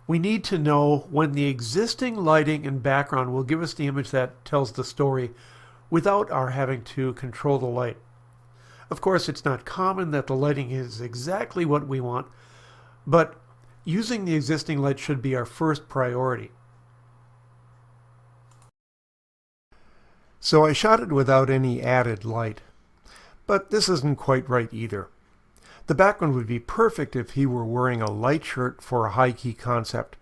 We need to know when the existing lighting and background will give us the image that tells the story without our having to control the light. Of course, it's not common that the lighting is exactly what we want, but using the existing light should be our first priority. So I shot it without any added light, but this isn't quite right either. The background would be perfect if he were wearing a light shirt for a high-key concept,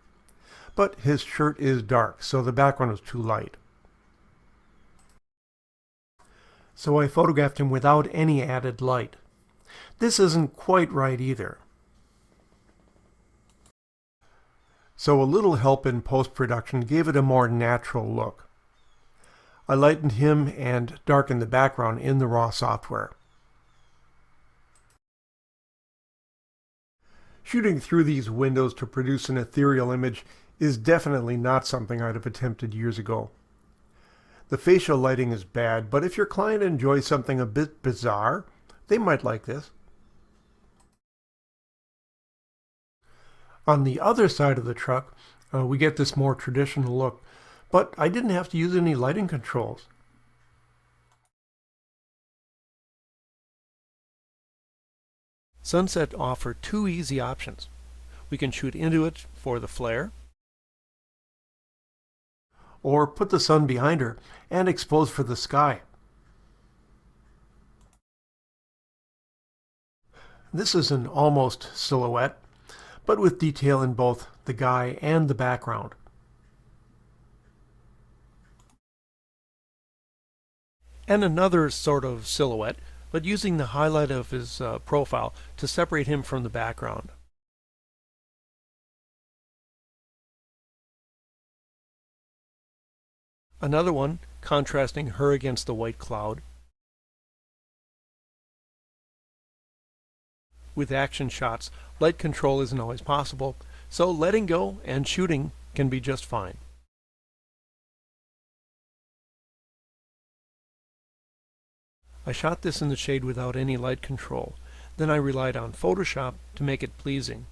but his shirt is dark, so the background is too light. So I photographed him without any added light. This isn't quite right either. So a little help in post-production gave it a more natural look. I lightened him and darkened the background in the raw software. Shooting through these windows to produce an ethereal image is definitely not something I'd have attempted years ago. The facial lighting is bad, but if your client enjoys something a bit bizarre, they might like this. On the other side of the truck, we get this more traditional look, but I didn't have to use any lighting controls. Sunset offer two easy options. We can shoot into it for the flare, or put the sun behind her and expose for the sky. This is an almost silhouette, but with detail in both the guy and the background. And another sort of silhouette, but using the highlight of his profile to separate him from the background. Another one, contrasting her against the white cloud. With action shots, light control isn't always possible, so letting go and shooting can be just fine. I shot this in the shade without any light control. Then I relied on Photoshop to make it pleasing.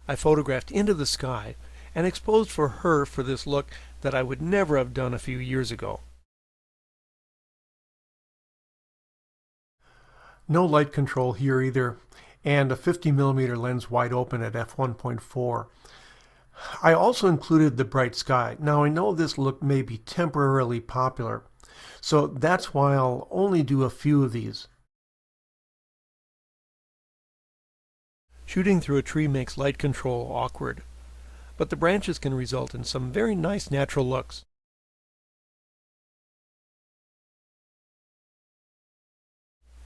I photographed into the sky and exposed for her for this look that I would never have done a few years ago. No light control here either, and a 50mm lens wide open at f1.4. I also included the bright sky. Now I know this look may be temporarily popular, so that's why I'll only do a few of these. Shooting through a tree makes light control awkward, but the branches can result in some very nice natural looks.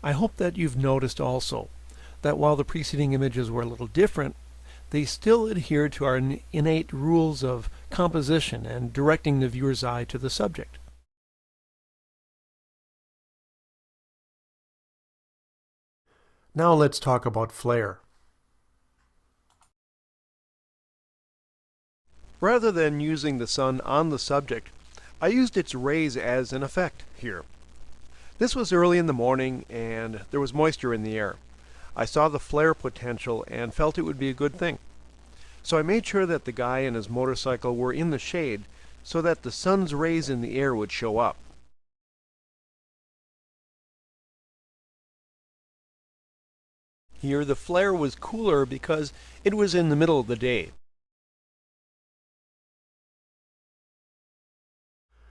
I hope that you've noticed also that while the preceding images were a little different, they still adhere to our innate rules of composition and directing the viewer's eye to the subject. Now let's talk about flare. Rather than using the sun on the subject, I used its rays as an effect here. This was early in the morning and there was moisture in the air. I saw the flare potential and felt it would be a good thing. So I made sure that the guy and his motorcycle were in the shade so that the sun's rays in the air would show up. Here the flare was cooler because it was in the middle of the day.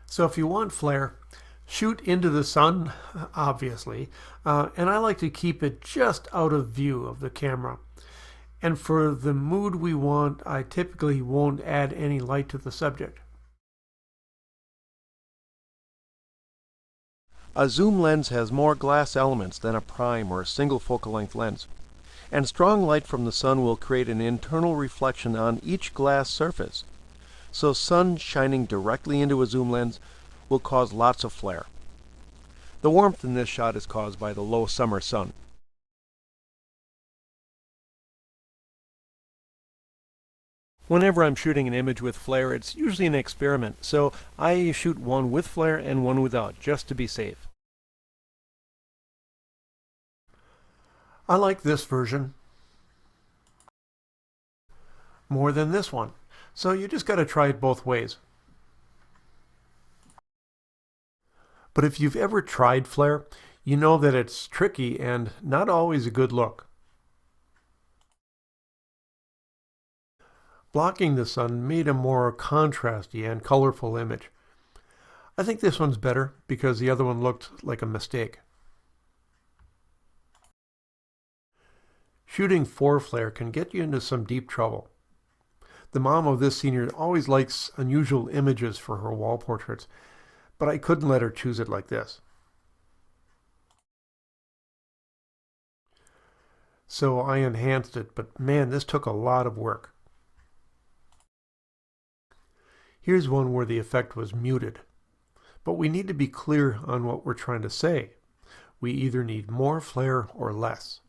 So if you want flare, shoot into the sun, obviously, and I like to keep it just out of view of the camera. And for the mood we want, I typically won't add any light to the subject. A zoom lens has more glass elements than a prime or a single focal length lens, and strong light from the sun will create an internal reflection on each glass surface. So sun shining directly into a zoom lens will cause lots of flare. The warmth in this shot is caused by the low summer sun. Whenever I'm shooting an image with flare, it's usually an experiment, so I shoot one with flare and one without, just to be safe. I like this version more than this one. So you just got to try it both ways. But if you've ever tried flare, you know that it's tricky and not always a good look. Blocking the sun made a more contrasty and colorful image. I think this one's better because the other one looked like a mistake. Shooting for flare can get you into some deep trouble. The mom of this senior always likes unusual images for her wall portraits, but I couldn't let her choose it like this. So I enhanced it, but man, this took a lot of work. Here's one where the effect was muted. But we need to be clear on what we're trying to say. We either need more flare or less.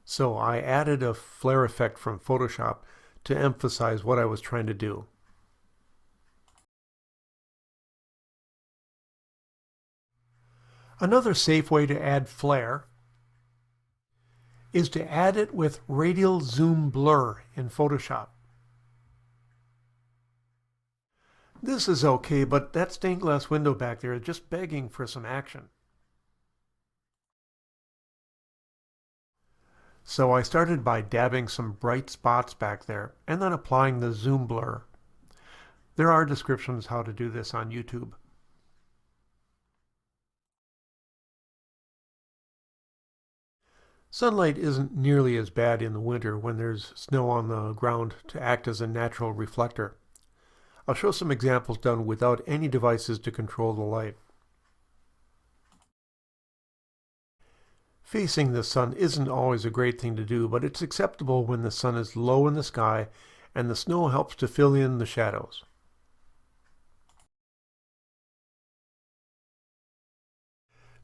So I added a flare effect from Photoshop to emphasize what I was trying to do. Another safe way to add flare is to add it with radial zoom blur in Photoshop. This is okay, but that stained glass window back there is just begging for some action. So I started by dabbing some bright spots back there and then applying the zoom blur. There are descriptions how to do this on YouTube. Sunlight isn't nearly as bad in the winter when there's snow on the ground to act as a natural reflector. I'll show some examples done without any devices to control the light. Facing the sun isn't always a great thing to do, but it's acceptable when the sun is low in the sky and the snow helps to fill in the shadows.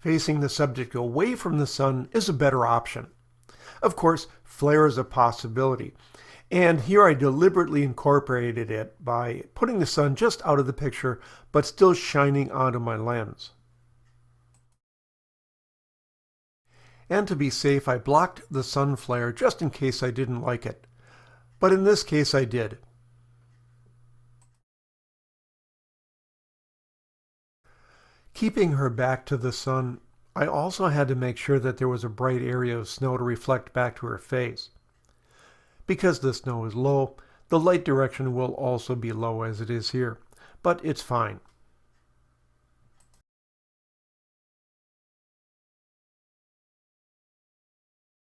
Facing the subject away from the sun is a better option. Of course, flare is a possibility. And here I deliberately incorporated it by putting the sun just out of the picture, but still shining onto my lens. And to be safe, I blocked the sun flare just in case I didn't like it. But in this case, I did. Keeping her back to the sun, I also had to make sure that there was a bright area of snow to reflect back to her face. Because the snow is low, the light direction will also be low as it is here, but it's fine.